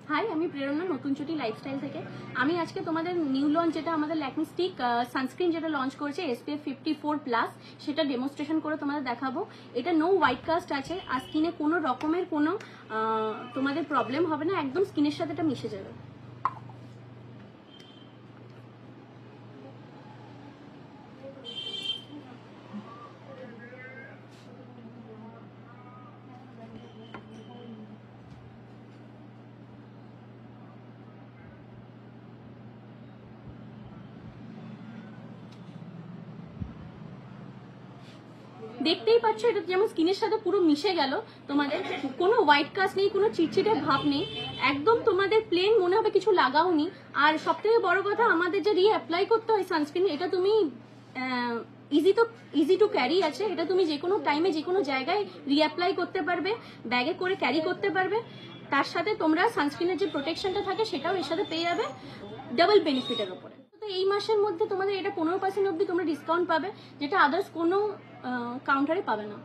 High, আমি প্রেরণা নতুন চটি লাইফস্টাইল থেকে। আমি আজকে তোমাদের নিউ লঞ্চ যেটা আমাদের ল্যাকমি স্টিক সানস্ক্রিন যেটা লঞ্চ করেছে SPF 54+, সেটা ডেমনস্ট্রেশন করে তোমাদের দেখাবো। এটা নো হোয়াইট কাস্ট আছে, আর স্কিনে কোনো রকমের কোনো তোমাদের প্রবলেম হবে না, একদম স্কিনের সাথে এটা মিশে যাবে। দেখতেই পাচ্ছ এটা যেমন স্কিনের সাথে পুরো মিশে গেল, তোমাদের কোনো হোয়াইট কাস্ট নেই, কোনো চিটচিটে ভাব নেই, একদম তোমাদের প্লেন মনে হবে কিছু লাগাওনি। আর সব থেকে বড় কথা, আমাদের যে অ্যাপ্লাই করতে হয় সানস্ক্রিন, এটা তুমি ইজি টু ক্যারি আছে, এটা তুমি যে কোনো টাইমে যে কোনো জায়গায় রিঅ্যাপ্লাই করতে পারবে, ব্যাগে করে ক্যারি করতে পারবে। তার সাথে তোমরা সানস্ক্রিনের যে প্রোটেকশনটা থাকে সেটাও এর সাথে পেয়ে যাবে ডাবল বেনিফিটের উপরে। তো এই মাসের মধ্যে তোমাদের এটা 15% অবধি তোমরা ডিসকাউন্ট পাবে, যেটা আদার্স কোনো কাউন্টারে পাবে না।